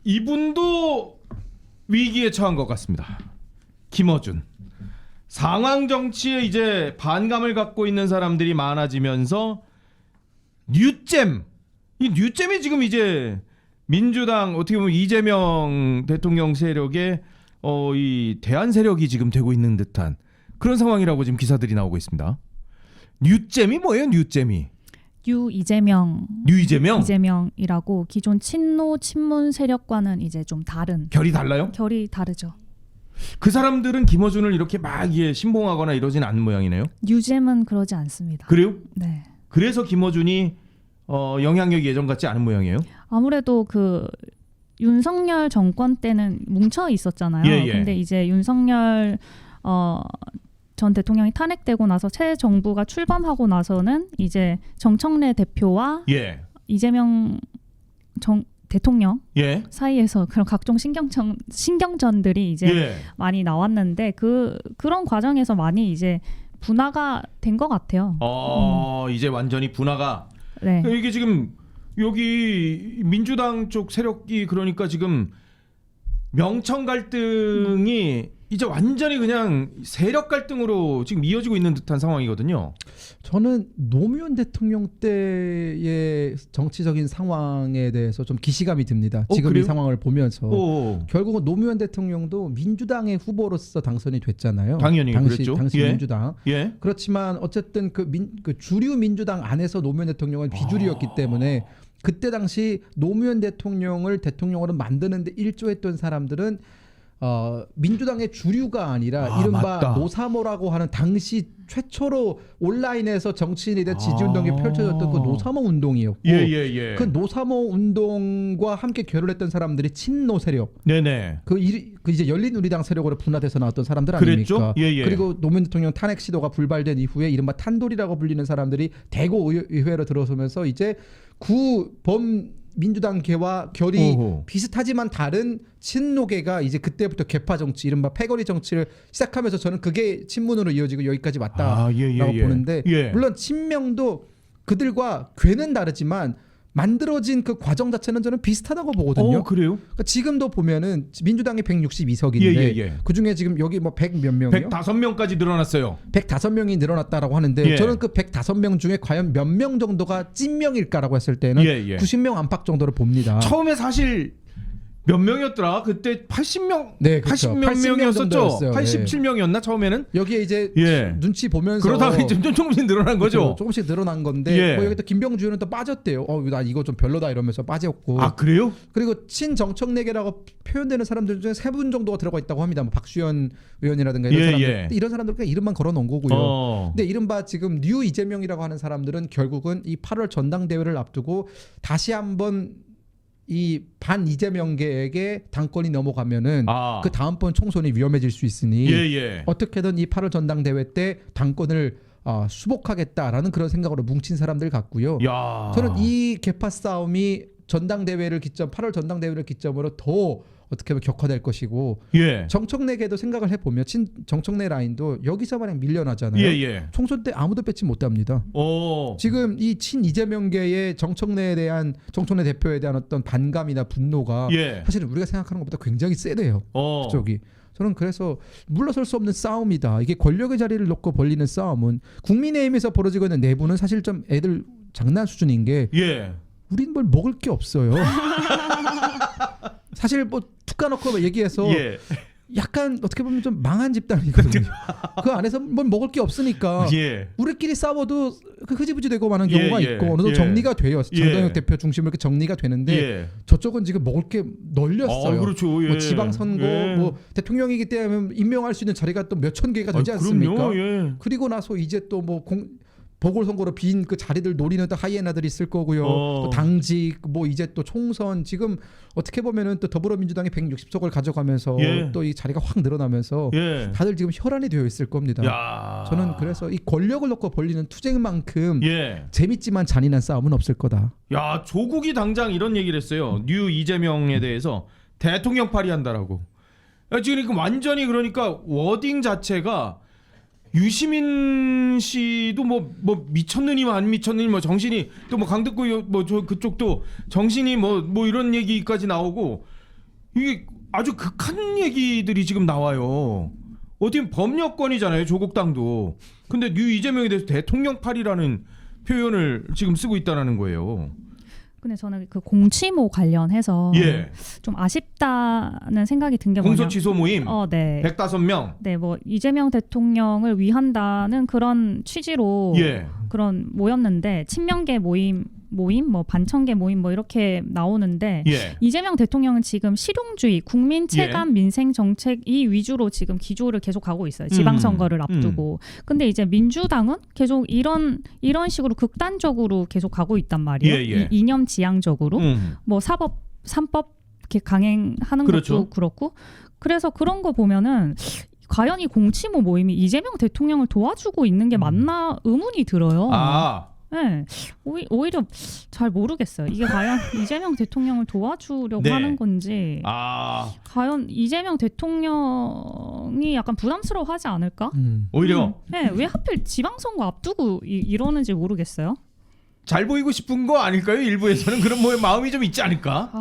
이분도 위기에 처한 것 같습니다. 김어준. 상황 정치에 이제 반감을 갖고 있는 사람들이 많아지면서 뉴잼. 이 뉴잼이 지금 이제 민주당 어떻게 보면 이재명 대통령 세력의 이 대안 세력이 지금 되고 있는 듯한 그런 상황이라고 지금 기사들이 나오고 있습니다. 뉴잼이 뭐예요? 뉴잼이? 이재명. 뉴이재명? 이재명이라고 기존 친노 친문 세력과는 이제 좀 다른. 결이 달라요? 결이 다르죠. 그 사람들은 김어준을 이렇게 막 신봉하거나 이러진 않는 모양이네요. 뉴잼은 그러지 않습니다. 그래요? 네. 그래서 김어준이 영향력이 예전 같지 않은 모양이에요? 아무래도 그 윤석열 정권 때는 뭉쳐 있었잖아요. 예, 예. 근데 이제 윤석열 전 대통령이 탄핵되고 나서 새 정부가 출범하고 나서는 이제 정청래 대표와 예. 이재명 대통령 예. 사이에서 그런 각종 신경전들이 이제 예. 많이 나왔는데 그런 과정에서 많이 이제 분화가 된 것 같아요. 이제 완전히 분화가. 네. 이게 지금 여기 민주당 쪽 세력이 그러니까 지금 명청 갈등이 이제 완전히 그냥 세력 갈등으로 지금 이어지고 있는 듯한 상황이거든요. 저는 노무현 대통령 때의 정치적인 상황에 대해서 좀 기시감이 듭니다. 지금 그래요? 이 상황을 보면서 오. 결국은 노무현 대통령도 민주당의 후보로서 당선이 됐잖아요. 당연히 그랬죠. 당시 예. 민주당. 예. 그렇지만 어쨌든 그 주류 민주당 안에서 노무현 대통령은 비주류였기 때문에 그때 당시 노무현 대통령을 대통령으로 만드는데 일조했던 사람들은 민주당의 주류가 아니라 이른바 맞다. 노사모라고 하는 당시 최초로 온라인에서 정치인에 대한 지지운동이 펼쳐졌던 그 노사모 운동이었고 예. 그 노사모 운동과 함께 결혈했던 사람들이 친노 세력 네네. 그 이제 열린우리당 세력으로 분화돼서 나왔던 사람들 그랬죠? 아닙니까? 예. 그리고 노무현 대통령 탄핵 시도가 불발된 이후에 이른바 탄돌이라고 불리는 사람들이 대구 의회로 들어서면서 이제 민주당계와 결이 오호. 비슷하지만 다른 친노계가 이제 그때부터 개파 정치, 이른바 패거리 정치를 시작하면서 저는 그게 친문으로 이어지고 여기까지 왔다라고 보는데 예. 물론 친명도 그들과 괴는 다르지만 만들어진 그 과정 자체는 저는 비슷하다고 보거든요. 그래요? 그러니까 지금도 보면은 민주당이 162석인데 예. 그 중에 지금 여기 뭐 100 몇 명이요? 105명까지 늘어났어요. 105명이 늘어났다라고 하는데 예. 저는 그 105명 중에 과연 몇 명 정도가 찐명일까라고 했을 때는 예. 90명 안팎 정도를 봅니다. 처음에 사실 몇 명이었더라? 그때 80명, 네, 그렇죠. 80몇 80명 명이었었죠. 정도였어요. 87명이었나 처음에는? 여기에 이제 예. 눈치 보면서 그러다가 조금씩 늘어난 거죠. 조금씩 늘어난 건데 예. 뭐 여기 또 김병주 의원은 또 빠졌대요. 나 이거 좀 별로다 이러면서 빠졌고. 그래요? 그리고 친정청내계라고 표현되는 사람들 중에 3분 정도가 들어가 있다고 합니다. 뭐 박수현 의원이라든가 이런 사람들. 이런 사람들 그냥 이름만 걸어놓은 거고요. 근데 이른바 지금 뉴 이재명이라고 하는 사람들은 결국은 이 8월 전당대회를 앞두고 다시 한번 이 반 이재명계에게 당권이 넘어가면은 그 다음번 총선이 위험해질 수 있으니 어떻게든 이 8월 전당대회 때 당권을 수복하겠다라는 그런 생각으로 뭉친 사람들 같고요. 저는 이 개파 싸움이 8월 전당대회를 기점으로 더 어떻게 보면 격화될 것이고 정청래계도 생각을 해보면 정청래 라인도 여기서 만약 밀려나잖아요. 총선 때 아무도 뺏지 못합니다. 지금 이 친 이재명계의 정청래 대표에 대한 어떤 반감이나 분노가 사실은 우리가 생각하는 것보다 굉장히 세대요. 그쪽이. 저는 그래서 물러설 수 없는 싸움이다. 이게 권력의 자리를 놓고 벌리는 싸움은 국민의힘에서 벌어지고 있는 내부는 사실 좀 애들 장난 수준인 게 우린 뭘 먹을 게 없어요. 사실 뭐 툭 까놓고 얘기해서 약간 어떻게 보면 좀 망한 집단이거든요. 그 안에서 뭘 먹을 게 없으니까 우리끼리 싸워도 흐지부지 되고 마는 경우가 있고 어느 정도 정리가 돼요. 장동혁 대표 중심으로 이렇게 정리가 되는데 저쪽은 지금 먹을 게 널렸어요. 그렇죠. 뭐 지방선거, 뭐 대통령이기 때문에 임명할 수 있는 자리가 또 몇천 개가 되지 않습니까? 그리고 나서 이제 또 뭐 보궐선거로 빈 그 자리들 노리는 또 하이에나들이 있을 거고요. 또 당직, 뭐 이제 또 총선, 지금 어떻게 보면은 또 더불어민주당이 160석을 가져가면서 또 이 자리가 확 늘어나면서 다들 지금 혈안이 되어 있을 겁니다. 저는 그래서 이 권력을 놓고 벌리는 투쟁만큼 재밌지만 잔인한 싸움은 없을 거다. 조국이 당장 이런 얘기를 했어요. 뉴 이재명에 대해서 대통령 파리한다라고. 지금 완전히 그러니까 워딩 자체가 유시민 씨도 뭐 미쳤느니 안 미쳤느니 뭐 정신이 또 뭐 강덕구 뭐 저 그쪽도 정신이 뭐 이런 얘기까지 나오고 이게 아주 극한 얘기들이 지금 나와요. 어떻게 법력권이잖아요, 조국 당도. 근데 뉴 이재명에 대해서 대통령팔이라는 표현을 지금 쓰고 있다는 거예요. 근데 저는 그 공치모 관련해서 예. 좀 아쉽다는 생각이 든 게 공소 취소 모임 네. 105명. 네, 뭐 이재명 대통령을 위한다는 그런 취지로 예. 그런 모였는데 친명계 모임, 뭐 반청계 모임 뭐 이렇게 나오는데 예. 이재명 대통령은 지금 실용주의, 국민 체감 민생 정책 이 위주로 지금 기조를 계속 가고 있어요. 지방선거를 앞두고. 근데 이제 민주당은 계속 이런 식으로 극단적으로 계속 가고 있단 말이에요. 예, 예. 이념 지향적으로. 뭐 사법, 삼법 이렇게 강행하는 그렇죠. 것도 그렇고. 그래서 그런 거 보면은 과연 이 공치모 모임이 이재명 대통령을 도와주고 있는 게 맞나 의문이 들어요. 아. 네, 오히려 잘 모르겠어요. 이게 과연 이재명 대통령을 도와주려고 네. 하는 건지, 아. 과연 이재명 대통령이 약간 부담스러워하지 않을까? 오히려 네, 왜 하필 지방선거 앞두고 이러는지 모르겠어요. 잘 보이고 싶은 거 아닐까요? 일부에서는 그런 뭐 마음이 좀 있지 않을까?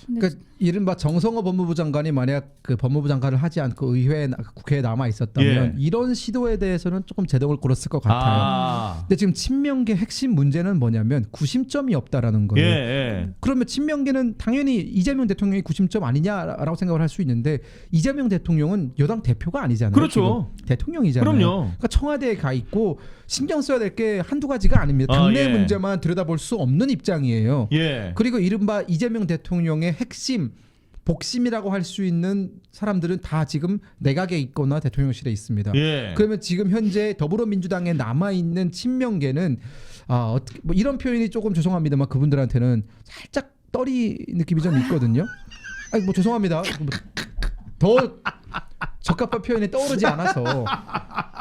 근데 그러니까 이른바 정성호 법무부 장관이 만약 그 법무부 장관을 하지 않고 국회에 남아 있었다면 예. 이런 시도에 대해서는 조금 제동을 걸었을 것 같아요. 근데 지금 친명계 핵심 문제는 뭐냐면 구심점이 없다라는 거예요. 예. 그러면 친명계는 당연히 이재명 대통령이 구심점 아니냐라고 생각을 할 수 있는데 이재명 대통령은 여당 대표가 아니잖아요. 그렇죠. 지금 대통령이잖아요. 그럼요. 그러니까 청와대에 가 있고 신경 써야 될 게 한두 가지가 아닙니다. 당내 예. 문제만 들여다볼 수 없는 입장이에요. 예. 그리고 이른바 이재명 대통령의 핵심 복심이라고 할 수 있는 사람들은 다 지금 내각에 있거나 대통령실에 있습니다. 예. 그러면 지금 현재 더불어민주당에 남아 있는 친명계는 어떻게 뭐 이런 표현이 조금 죄송합니다만 그분들한테는 살짝 떨이 느낌이 좀 있거든요. 아니 뭐 죄송합니다. 더 적합한 표현이 떠오르지 않아서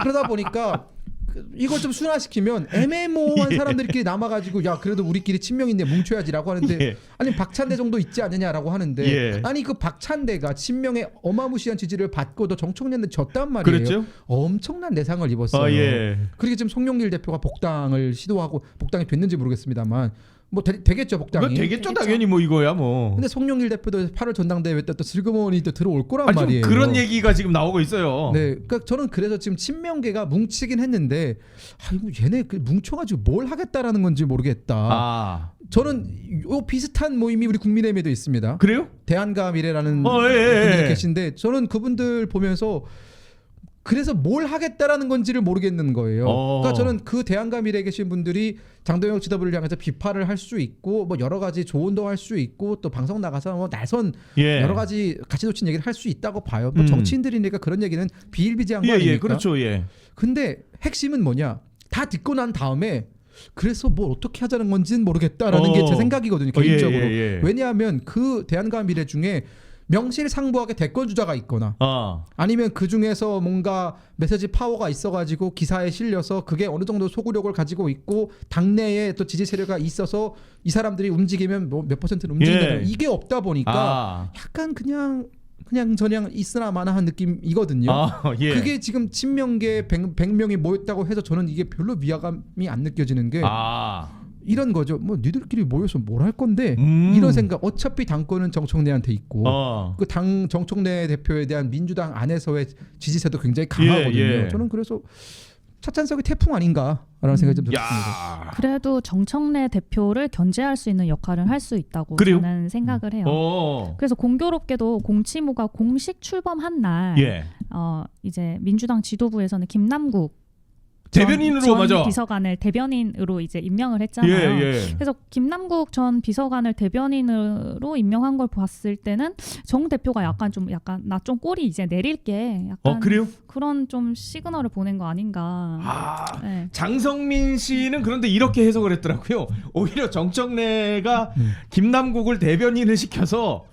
그러다 보니까 이걸 좀 순화시키면 애매모호한 사람들끼리 남아가지고 야 그래도 우리끼리 친명인데 뭉쳐야지라고 하는데 예. 아니 박찬대 정도 있지 않느냐라고 하는데 예. 아니 그 박찬대가 친명의 어마무시한 지지를 받고도 정청래는 졌단 말이에요. 그랬죠? 엄청난 내상을 입었어요. 예. 그리고 지금 송영길 대표가 복당을 시도하고 복당이 됐는지 모르겠습니다만 뭐 되겠죠 복당이. 그건 되겠죠 당연히 뭐 이거야 뭐. 근데 송영길 대표도 8월 전당대회 때 또 슬그머니 또 들어올 거란 아니, 좀 말이에요. 그런 얘기가 지금 나오고 있어요. 네, 그러니까 저는 그래서 지금 친명계가 뭉치긴 했는데, 아이고 얘네 뭉쳐가지고 뭘 하겠다라는 건지 모르겠다. 아. 저는 요 비슷한 모임이 우리 국민의힘에도 있습니다. 그래요? 대한가 미래라는 예. 분들이 계신데, 저는 그분들 보면서 그래서 뭘 하겠다라는 건지를 모르겠는 거예요. 그러니까 저는 그 대한가 미래에 계신 분들이 장동혁 지도부를 향해서 비판을 할 수 있고 뭐 여러 가지 조언도 할 수 있고 또 방송 나가서 뭐 날선 예. 여러 가지 가치 놓친 얘기를 할 수 있다고 봐요. 뭐 정치인들이니까 그런 얘기는 비일비재한 거 아닙니까? 예, 그렇죠. 예. 근데 핵심은 뭐냐? 다 듣고 난 다음에 그래서 뭘 어떻게 하자는 건지는 모르겠다라는 게 제 생각이거든요. 개인적으로. 예. 왜냐하면 그 대한가 미래 중에 명실상부하게 대권 주자가 있거나 아니면 그 중에서 뭔가 메시지 파워가 있어가지고 기사에 실려서 그게 어느 정도 소구력을 가지고 있고 당내에 또 지지 세력가 있어서 이 사람들이 움직이면 뭐 몇 퍼센트는 움직이는 이게 없다 보니까 약간 그냥 있으나 마나한 느낌이거든요. 예. 그게 지금 친명계 100명이 모였다고 해서 저는 이게 별로 위화감이 안 느껴지는 게 이런 거죠. 뭐 니들끼리 모여서 뭘 할 건데 이런 생각. 어차피 당권은 정청래한테 있고 그 당 정청래 대표에 대한 민주당 안에서의 지지세도 굉장히 강하거든요. 저는 그래서 차찬석의 태풍 아닌가라는 생각이 좀 들었습니다. 그래도 정청래 대표를 견제할 수 있는 역할을 할 수 있다고 그래요? 저는 생각을 해요. 그래서 공교롭게도 공치모가 공식 출범한 날 이제 민주당 지도부에서는 김남국 대변인으로 전 맞아. 비서관을 대변인으로 이제 임명을 했잖아요. 그래서 김남국 전 비서관을 대변인으로 임명한 걸 봤을 때는 정 대표가 약간 나 좀 꼬리 이제 내릴게 약간 그래요? 그런 좀 시그널을 보낸 거 아닌가. 네. 장성민 씨는 그런데 이렇게 해석을 했더라고요. 오히려 정청래가 김남국을 대변인을 시켜서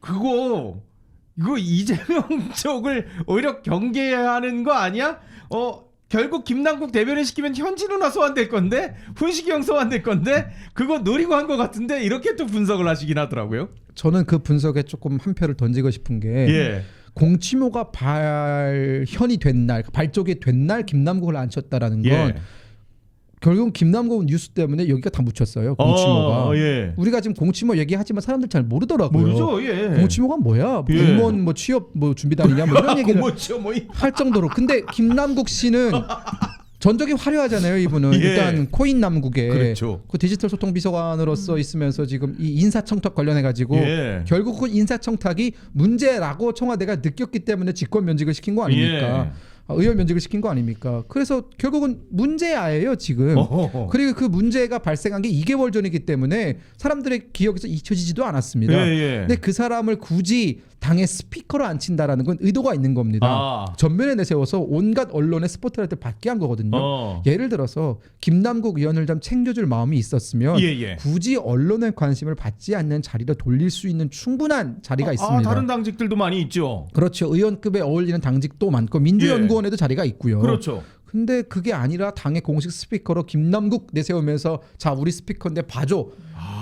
이거 이재명 쪽을 오히려 경계하는 거 아니야? 결국 김남국 대변인 시키면 현진우나 소환될 건데 훈시경 소환될 건데 그거 노리고 한 것 같은데 이렇게 또 분석을 하시긴 하더라고요. 저는 그 분석에 조금 한 표를 던지고 싶은 게 공치모가 발현이 된 날, 발족이 된 날 김남국을 앉혔다라는 건 결국 김남국 뉴스 때문에 여기가 다 묻혔어요. 공치모가. 예. 우리가 지금 공치모 얘기하지만 사람들 잘 모르더라고요. 모르죠. 예. 공치모가 뭐야? 예. 공무원 뭐 취업 뭐 준비단이냐 뭐 이런 얘기를 뭐죠, 뭐 할 정도로. 근데 김남국 씨는 전적이 화려하잖아요. 이분은 예. 일단 코인 남국에 그렇죠. 그 디지털 소통 비서관으로서 있으면서 지금 이 인사청탁 관련해 가지고 예. 결국 그 인사청탁이 문제라고 청와대가 느꼈기 때문에 직권 면직을 시킨 거 아닙니까? 예. 의원 면직을 시킨 거 아닙니까? 그래서 결국은 문제아예요 지금. 어허허. 그리고 그 문제가 발생한 게 2개월 전이기 때문에 사람들의 기억에서 잊혀지지도 않았습니다. 예, 예. 근데 그 사람을 굳이 당의 스피커로 앉힌다라는 건 의도가 있는 겁니다. 아. 전면에 내세워서 온갖 언론의 스포트라이트를 받게 한 거거든요. 예를 들어서 김남국 의원을 좀 챙겨줄 마음이 있었으면 예, 예. 굳이 언론의 관심을 받지 않는 자리로 돌릴 수 있는 충분한 자리가 있습니다. 다른 당직들도 많이 있죠. 그렇죠. 의원급에 어울리는 당직도 많고 민주연구원에도 자리가 있고요. 그렇죠. 근데 그게 아니라 당의 공식 스피커로 김남국 내세우면서 자 우리 스피커인데 봐줘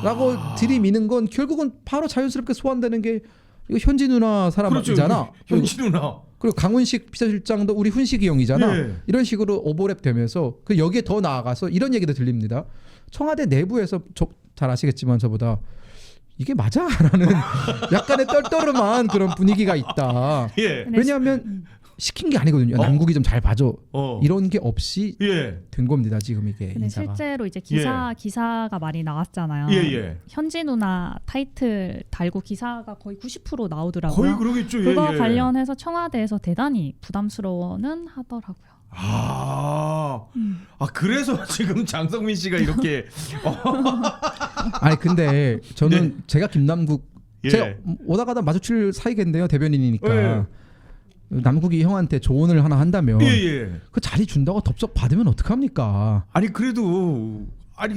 라고 들이미는 건 결국은 바로 자연스럽게 소환되는 게 이거 현지 누나 사람이잖아. 그렇죠. 현지 누나. 그리고 강훈식 비서실장도 우리 훈식이 형이잖아. 예. 이런 식으로 오버랩 되면서 그 여기에 더 나아가서 이런 얘기도 들립니다. 청와대 내부에서 잘 아시겠지만 저보다 이게 맞아? 라는 약간의 떨떠름한 그런 분위기가 있다. 예. 왜냐하면 시킨 게 아니거든요. 남국이 좀 잘 봐줘. 이런 게 없이 예. 된 겁니다. 지금 이게 근데 인사가. 실제로 이제 예. 기사가 많이 나왔잖아요. 예, 예. 현지 누나 타이틀 달고 기사가 거의 90% 나오더라고요. 거의 그러겠죠. 그거 예, 예. 관련해서 청와대에는 대단히 부담스러워는 하더라고요. 그래서 지금 장성민 씨가 이렇게 아니 근데 저는 제가 김남국 예. 제가 오다 가다 마주칠 사이겠네요. 대변인이니까. 예. 남국이 형한테 조언을 하나 한다면 예, 예. 그 자리 준다고 덥석 받으면 어떡합니까? 아니 그래도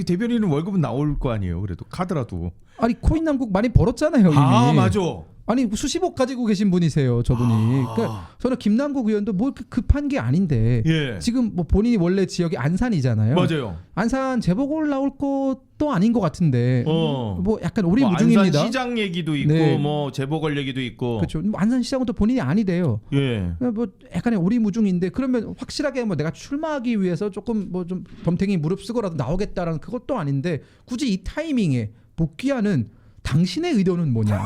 대변인은 월급은 나올 거 아니에요. 그래도 카드라도. 아니 코인 남국 많이 벌었잖아요. 이미. 맞아. 아니 수십억 가지고 계신 분이세요, 저분이. 그러니까 저는 김남국 의원도 뭐 급한 게 아닌데 예. 지금 뭐 본인이 원래 지역이 안산이잖아요. 맞아요. 안산 재보궐 나올 것도 아닌 것 같은데 뭐 약간 뭐 오리무중입니다. 안산 시장 얘기도 있고 네. 뭐 재보궐 얘기도 있고. 그렇죠. 뭐 안산 시장은 또 본인이 아니래요. 예. 뭐 약간의 오리무중인데 그러면 확실하게 뭐 내가 출마하기 위해서 조금 뭐 좀 덤탱이 무릅쓰고라도 나오겠다라는 그것도 아닌데 굳이 이 타이밍에 복귀하는 당신의 의도는 뭐냐?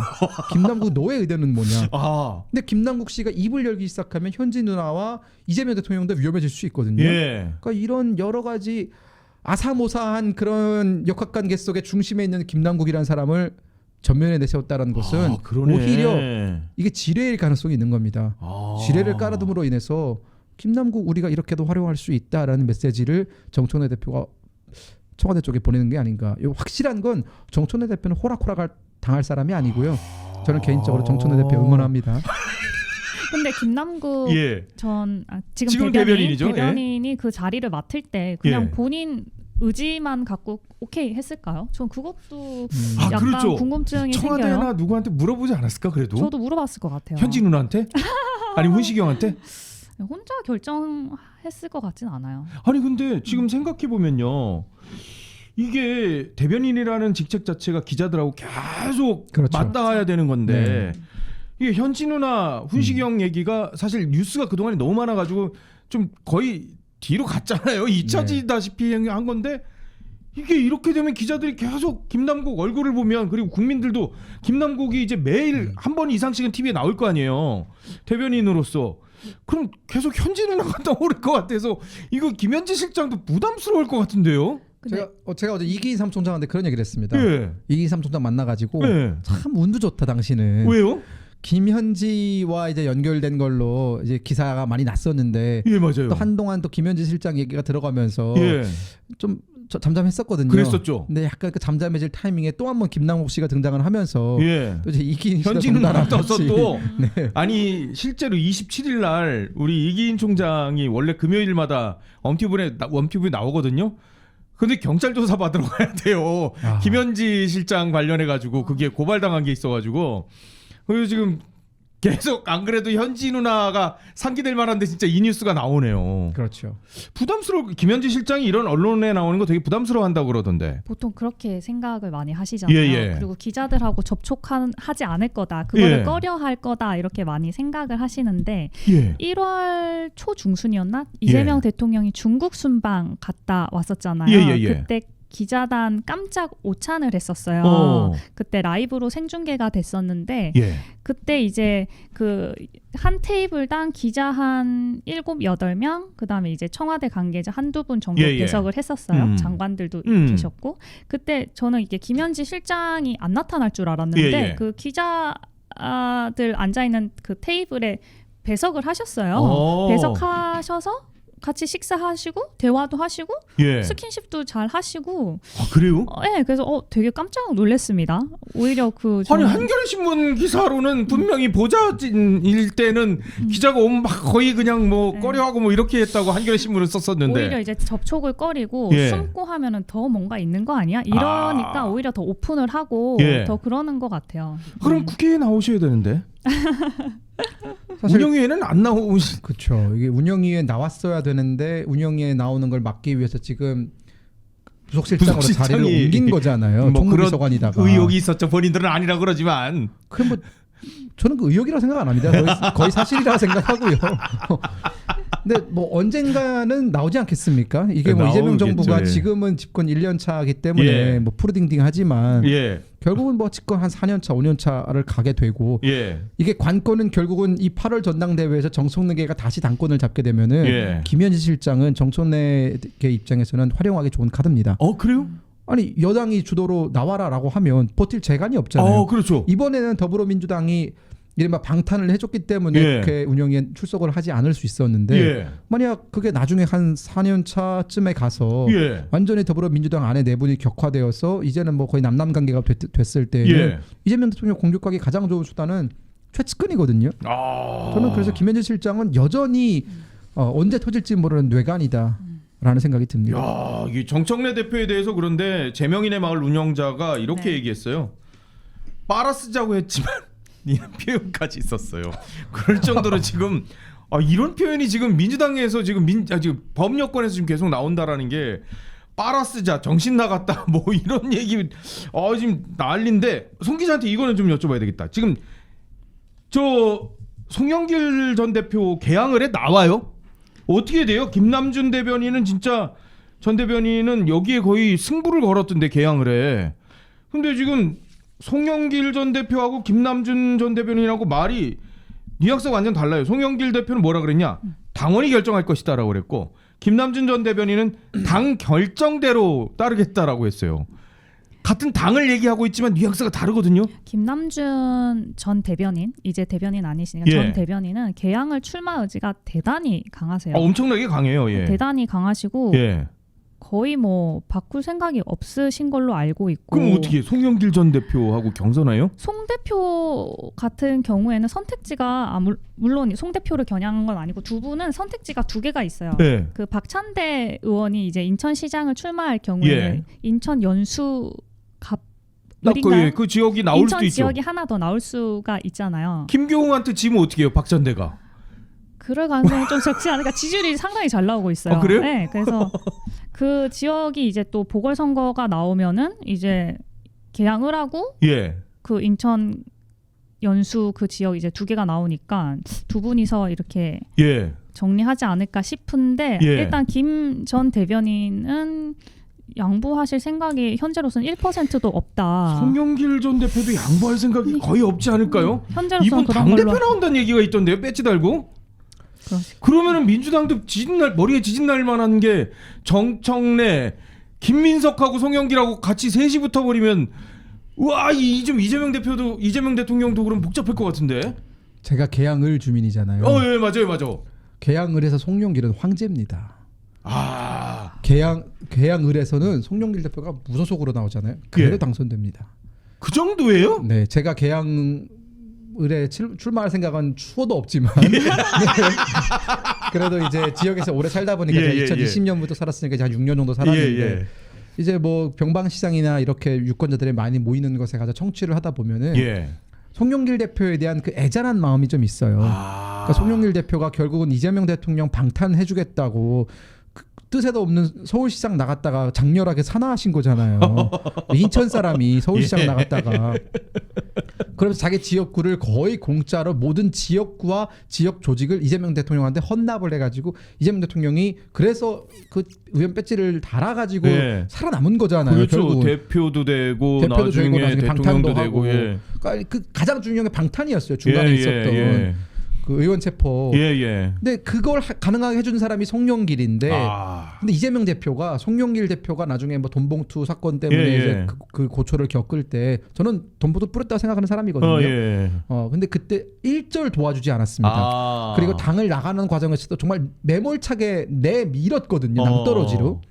김남국 너의 의도는 뭐냐? 근데 김남국 씨가 입을 열기 시작하면 현지 누나와 이재명 대통령도 위험해질 수 있거든요. 예. 그러니까 이런 여러 가지 아사모사한 그런 역학관계 속에 중심에 있는 김남국이라는 사람을 전면에 내세웠다는 것은 그러네. 오히려 이게 지뢰일 가능성이 있는 겁니다. 지뢰를 깔아둠으로 인해서 김남국 우리가 이렇게도 활용할 수 있다라는 메시지를 정청래 대표가 청와대 쪽에 보내는 게 아닌가. 확실한 건 정청래 대표는 호락호락을 당할 사람이 아니고요. 저는 개인적으로 정청래 대표 응원합니다. 근데 김남국 예. 지금 대변인이죠. 대변인이 그 자리를 맡을 때 그냥 예. 본인 의지만 갖고 오케이 했을까요? 전 그것도 약간 그렇죠. 궁금증이 청와대나 생겨요. 누구한테 물어보지 않았을까 그래도? 저도 물어봤을 것 같아요. 현지 누나한테? 아니 훈식이 형한테? 혼자 결정했을 것 같진 않아요. 아니 근데 지금 생각해 보면요. 이게 대변인이라는 직책 자체가 기자들하고 계속 그렇죠. 맞닿아야 되는 건데 이게 현지 누나 훈식이 형 얘기가 사실 뉴스가 그동안에 너무 많아가지고 좀 거의 뒤로 갔잖아요. 잊혀지다시피 한 건데 이게 이렇게 되면 기자들이 계속 김남국 얼굴을 보면 그리고 국민들도 김남국이 이제 매일 한 번 이상씩은 TV에 나올 거 아니에요. 대변인으로서. 그럼 계속 현지 누나가 떠오를 것 같아서 이거 김현지 실장도 부담스러울 것 같은데요. 제가 어제 이기인 사무총장한테 그런 얘기를 했습니다. 예. 이기인 사무총장 만나가지고 예. 참 운도 좋다 당신은. 왜요? 김현지와 이제 연결된 걸로 이제 기사가 많이 났었는데 예, 맞아요. 또 한동안 또 김현지 실장 얘기가 들어가면서 예. 좀 잠잠했었거든요. 그랬었죠. 근데 약간 그 잠잠해질 타이밍에 또 한 번 김남국 씨가 등장을 하면서 예. 또 이제 이기인 현지 누나 떠서 또 네. 아니 실제로 27일 날 우리 이기인 총장이 원래 금요일마다 웜튜브에 나오거든요. 근데 경찰 조사 받으러 가야 돼요. 김현지 실장 관련해 가지고 그게 고발당한 게 있어가지고 그래서 지금 계속 안 그래도 현지 누나가 상기될 만한데 진짜 이 뉴스가 나오네요. 그렇죠. 김현지 실장이 이런 언론에 나오는 거 되게 부담스러워한다고 그러던데. 보통 그렇게 생각을 많이 하시잖아요. 예. 그리고 기자들하고 접촉하지 않을 거다. 그거를 예. 꺼려할 거다. 이렇게 많이 생각을 하시는데 예. 1월 초중순이었나? 이재명 대통령이 중국 순방 갔다 왔었잖아요. 예. 그때 기자단 깜짝 오찬을 했었어요. 그때 라이브로 생중계가 됐었는데 예. 그때 이제 그 한 테이블당 기자 한 7, 8명 그다음에 이제 청와대 관계자 한두 분 정도 예. 배석을 했었어요. 장관들도 계셨고 그때 저는 이게 김현지 실장이 안 나타날 줄 알았는데 예. 그 기자들 앉아 있는 그 테이블에 배석을 하셨어요. 배석하셔서 같이 식사하시고 대화도 하시고 예. 스킨십도 잘 하시고 그래요? 네, 그래서 되게 깜짝 놀랐습니다. 오히려 아니 한겨레 신문 기사로는 분명히 보좌진일 때는 기자가 오면 막 거의 그냥 뭐 꺼려하고 뭐 이렇게 했다고 한겨레 신문을 썼었는데 오히려 이제 접촉을 꺼리고 예. 숨고 하면은 더 뭔가 있는 거 아니야? 이러니까 오히려 더 오픈을 하고 예. 더 그러는 것 같아요. 그럼 국회에 나오셔야 되는데 사실 운영위에는 안 나오시. 그렇죠. 이게 운영위에 나왔어야 되는데 운영위에 나오는 걸 막기 위해서 지금 부속실장으로 자리를 옮긴 거잖아요. 뭐 총무비서관이다가. 그런 의혹이 있었죠. 본인들은 아니라 그러지만. 그럼 뭐 저는 그 의혹이라고 생각 안 합니다. 거의 사실이라고 생각하고요. 근데 뭐 언젠가는 나오지 않겠습니까? 이게 뭐 이재명 정부가 예. 지금은 집권 1년 차이기 때문에 예. 뭐 푸르딩딩하지만 예. 결국은 뭐 집권 한 4년 차, 5년 차를 가게 되고 예. 이게 관건은 결국은 이 8월 전당대회에서 정청래계가 다시 당권을 잡게 되면은 예. 김현지 실장은 정청래계 입장에서는 활용하기 좋은 카드입니다. 그래요? 아니 여당이 주도로 나와라라고 하면 버틸 재간이 없잖아요. 그렇죠. 이번에는 더불어민주당이 이른바 방탄을 해줬기 때문에 예. 국회 운영에 출석을 하지 않을 수 있었는데 예. 만약 그게 나중에 한 4년 차쯤에 가서 예. 완전히 더불어민주당 안에 내분이 격화되어서 이제는 뭐 거의 남남관계가 됐을 때는 예. 이재명 대통령 공격하기 가장 좋은 수단은 최측근이거든요. 저는 그래서 김현지 실장은 여전히 언제 터질지 모르는 뇌관이다라는 생각이 듭니다. 야, 이 정청래 대표에 대해서 그런데 제명인의 마을 운영자가 이렇게 네. 얘기했어요. 빨아쓰자고 했지만 이런 표현까지 있었어요. 그럴 정도로 지금 이런 표현이 지금 민주당에서 지금 법 여권에서 지금 계속 나온다라는 게 빨아쓰자, 정신 나갔다 뭐 이런 얘기 지금 난리인데 송 기자한테 이거는 좀 여쭤봐야 되겠다. 지금 저 송영길 전 대표 개항을 해 나와요? 어떻게 돼요? 김남준 대변인은 진짜 전 대변인은 여기에 거의 승부를 걸었던데 개항을 해. 근데 지금 송영길 전 대표하고 김남준 전 대변인하고 말이 뉘앙스가 완전 달라요. 송영길 대표는 뭐라 그랬냐? 당원이 결정할 것이다라고 그랬고 김남준 전 대변인은 당 결정대로 따르겠다라고 했어요. 같은 당을 얘기하고 있지만 뉘앙스가 다르거든요. 김남준 전 대변인, 이제 대변인 아니시니까 예. 전 대변인은 개항을 출마 의지가 대단히 강하세요. 엄청나게 강해요. 예. 대단히 강하시고 예. 거의 뭐 바꿀 생각이 없으신 걸로 알고 있고. 그럼 어떻게 송영길 전 대표하고 경선해요? 송 대표 같은 경우에는 선택지가 물론 송 대표를 겨냥한 건 아니고 두 분은 선택지가 2개가 있어요. 네. 그 박찬대 의원이 이제 인천시장을 출마할 경우에 예. 인천 연수 을인가요? 그 지역이 나올 인천 수도 있죠. 지역이 하나 더 나올 수가 있잖아요. 김교웅한테 지면 어떻게 해요? 박찬대가. 그럴 가능성이 좀 적지 않을까. 지지율이 상당히 잘 나오고 있어요. 그래요? 네, 그래서 그 지역이 이제 또 보궐선거가 나오면은 이제 개항을 하고 예. 그 인천 연수 그 지역 이제 2개가 나오니까 두 분이서 이렇게 예. 정리하지 않을까 싶은데 예. 일단 김 전 대변인은 양보하실 생각이 현재로서는 1%도 없다. 송영길 전 대표도 양보할 생각이 거의 없지 않을까요? 현재로서는 이분 그런 당대표 걸로. 나온다는 얘기가 있던데요. 배지 달고. 그러시구나. 그러면은 민주당도 머리에 지진 날 만한 게 정청래, 김민석하고 송영길하고 같이 셋이 붙어버리면 우와 이재명 대통령도 그럼 복잡할 것 같은데. 제가 개항을 주민이잖아요. 예 맞아요. 개항을에서 송영길은 황제입니다. 개항을에서는 송영길 대표가 무소속으로 나오잖아요. 그래도 예. 당선됩니다. 그 정도예요? 네, 제가 개항을에 출마할 생각은 추호도 없지만 예. 네. 그래도 이제 지역에서 오래 살다 보니까 예, 제가 예, 2020년부터 살았으니까 이제 한 6년 정도 살았는데 예. 이제 뭐 병방시장이나 이렇게 유권자들이 많이 모이는 것에 가서 청취를 하다 보면은 예. 송영길 대표에 대한 그 애잔한 마음이 좀 있어요. 그러니까 송영길 대표가 결국은 이재명 대통령 방탄해주겠다고 그 뜻에도 없는 서울시장 나갔다가 장렬하게 산화하신 거잖아요. 인천 사람이 서울시장 예. 나갔다가 그러면서 자기 지역구를 거의 공짜로 모든 지역구와 지역 조직을 이재명 대통령한테 헌납을 해가지고 이재명 대통령이 그래서 그 의원 배지를 달아가지고 예. 살아남은 거잖아요. 그렇죠. 결국은. 대표도 되고 대표도 나중에, 되고 나중에 대통령도 방탄도 되고. 하고. 예. 그러니까 그 가장 중요한 게 방탄이었어요. 중간에 예, 있었던 예. 그 의원 체포. 예, 예. 근데 그걸 가능하게 해준 사람이 송영길인데, 근데 이재명 대표가 송영길 대표가 나중에 뭐 돈봉투 사건 때문에 예, 예. 이제 그 고초를 겪을 때 저는 돈봉투 뿌렸다고 생각하는 사람이거든요. 예. 근데 그때 일절 도와주지 않았습니다. 그리고 당을 나가는 과정에서도 정말 매몰차게 내밀었거든요. 낭떠러지로.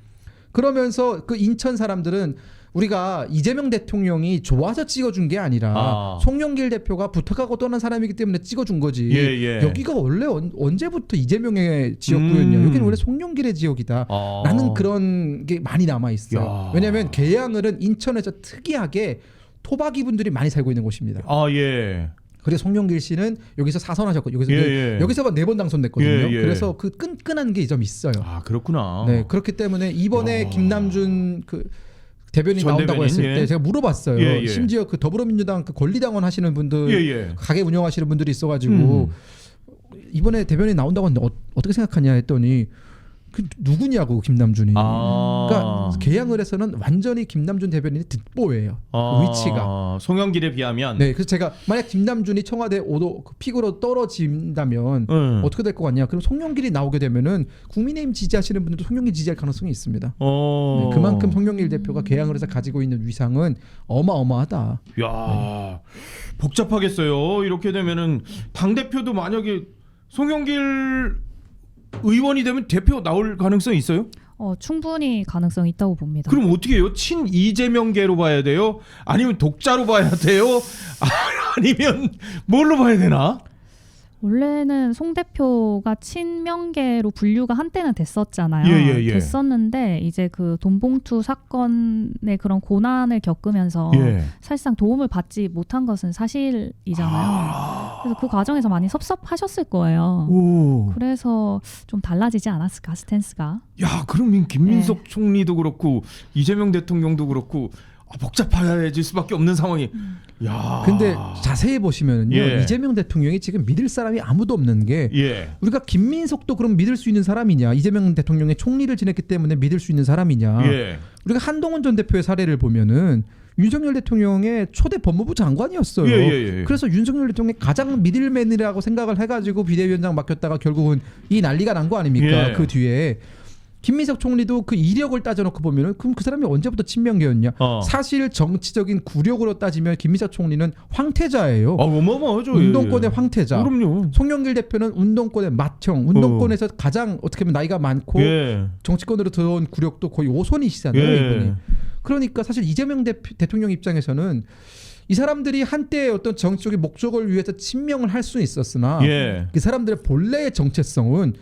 그러면서 그 인천 사람들은 우리가 이재명 대통령이 좋아서 찍어준 게 아니라 송영길 대표가 부탁하고 떠난 사람이기 때문에 찍어준 거지. 예. 여기가 원래 언제부터 이재명의 지역구였냐. 여기는 원래 송영길의 지역이다. 라는 그런 게 많이 남아있어요. 왜냐하면 계양을은 인천에서 특이하게 토박이 분들이 많이 살고 있는 곳입니다. 예. 그래서 송영길 씨는 여기서 사선하셨고 예. 여기서 4번 당선됐거든요. 예. 그래서 그 끈끈한 게 좀 있어요. 그렇구나. 네, 그렇기 때문에 이번에 김남준 그 대변인 전 나온다고 대변인, 했을 때 제가 물어봤어요. 예. 심지어 그 더불어민주당 그 권리당원 하시는 분들, 예. 가게 운영하시는 분들이 있어가지고 이번에 대변인 나온다고 했는데 어떻게 생각하냐 했더니 그 누구냐고 김남준이. 그러니까 계양을에서는 완전히 김남준 대변인이 득보예요. 그 위치가. 송영길에 비하면. 네, 그래서 제가 만약 김남준이 청와대 5도 그 픽으로 떨어진다면 어떻게 될 것 같냐? 그럼 송영길이 나오게 되면은 국민의힘 지지하시는 분들도 송영길 지지할 가능성이 있습니다. 네, 그만큼 송영길 대표가 계양을에서 가지고 있는 위상은 어마어마하다. 야, 복잡하겠어요. 이렇게 되면은 당 대표도 만약에 송영길 의원이 되면 대표 나올 가능성이 있어요? 충분히 가능성이 있다고 봅니다. 그럼 어떻게 해요? 친 이재명계로 봐야 돼요? 아니면 독자로 봐야 돼요? 아니면 뭘로 봐야 되나? 원래는 송 대표가 친명계로 분류가 한때는 됐었잖아요. 예. 됐었는데 이제 그 돈봉투 사건의 그런 고난을 겪으면서 사실상 도움을 받지 못한 것은 사실이잖아요. 그래서 그 과정에서 많이 섭섭하셨을 거예요. 그래서 좀 달라지지 않았을까 스탠스가. 야, 그러면 김민석 총리도 그렇고 이재명 대통령도 그렇고 복잡해질 수밖에 없는 상황이. 야. 근데 자세히 보시면요, 이재명 대통령이 지금 믿을 사람이 아무도 없는 게 우리가 김민석도 그럼 믿을 수 있는 사람이냐? 이재명 대통령의 총리를 지냈기 때문에 믿을 수 있는 사람이냐? 우리가 한동훈 전 대표의 사례를 보면은 윤석열 대통령의 초대 법무부 장관이었어요. 그래서 윤석열 대통령이 가장 믿을만이라고 생각을 해가지고 비대위원장 맡겼다가 결국은 이 난리가 난 거 아닙니까? 그 뒤에. 김민석 총리도 그 이력을 따져놓고 보면은 그럼 그 사람이 언제부터 친명계였냐? 사실 정치적인 구력으로 따지면 김민석 총리는 황태자예요. 어마어마하죠. 운동권의 황태자. 그럼요. 송영길 대표는 운동권의 맏형. 운동권에서 가장 어떻게 보면 나이가 많고 정치권으로 들어온 구력도 거의 5손이시잖아요. 이분이. 그러니까 사실 이재명 대통령 입장에서는 이 사람들이 한때 어떤 정치적인 목적을 위해서 친명을 할 수는 있었으나 그 사람들의 본래의 정체성은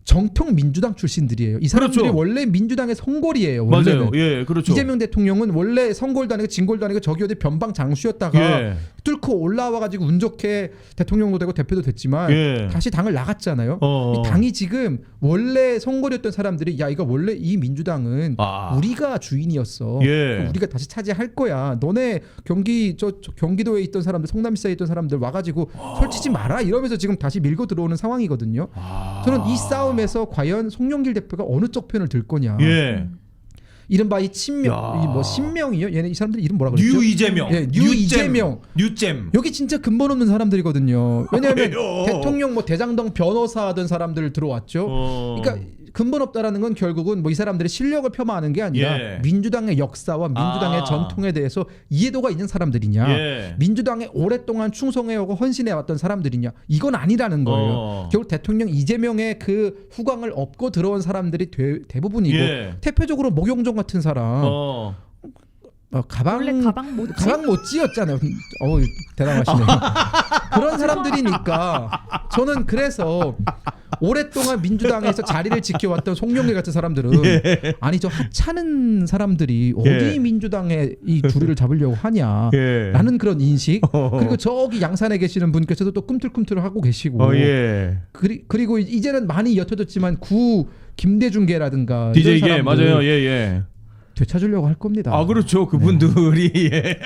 정통 민주당 출신들이에요. 이 사람들이 원래 민주당의 성골이에요. 원래는. 맞아요. 그렇죠. 이재명 대통령은 원래 성골도 아니고 진골도 아니고 저기 어디 변방 장수였다가 뚫고 올라와가지고 운 좋게 대통령도 되고 대표도 됐지만 다시 당을 나갔잖아요. 이 당이 지금 원래 성골이었던 사람들이 야 이거 원래 이 민주당은 우리가 주인이었어. 우리가 다시 차지할 거야. 너네 경기도에 있던 사람들, 성남시에 있던 사람들 와가지고 설치지 마라 이러면서 지금 다시 밀고 들어오는 상황이거든요. 저는 이 싸움에서 과연 송영길 대표가 어느 쪽 편을 들 거냐. 이른바 이 친명, 뭐 신명이요? 얘네 이 사람들 이름 뭐라 그랬죠? 뉴 이재명. 뉴 이재명. 뉴잼. 여기 진짜 근본 없는 사람들이거든요. 왜냐하면 대통령 뭐 대장동 변호사 하던 사람들 들어왔죠. 그러니까 근본 없다라는 건 결국은 뭐 이 사람들의 실력을 폄하하는 게 아니라 민주당의 역사와 민주당의 전통에 대해서 이해도가 있는 사람들이냐, 민주당에 오랫동안 충성해오고 헌신해왔던 사람들이냐, 이건 아니라는 거예요. 결국 대통령 이재명의 그 후광을 업고 들어온 사람들이 대부분이고 대표적으로 목용종 같은 사람. 원래 가방 못지였잖아요. 대단하시네요. 그런 사람들이니까 저는 그래서 오랫동안 민주당에서 자리를 지켜왔던 송영길 같은 사람들은 아니 저 하찮은 사람들이 어디 민주당에 이 주류를 잡으려고 하냐라는 그런 인식. 그리고 저기 양산에 계시는 분께서도 또 꿈틀꿈틀 하고 계시고. 그리고 이제는 많이 옅어졌지만 구 김대중계라든가 DJ계 맞아요. 예. 되찾으려고 할 겁니다. 아 그렇죠. 그분들이 예.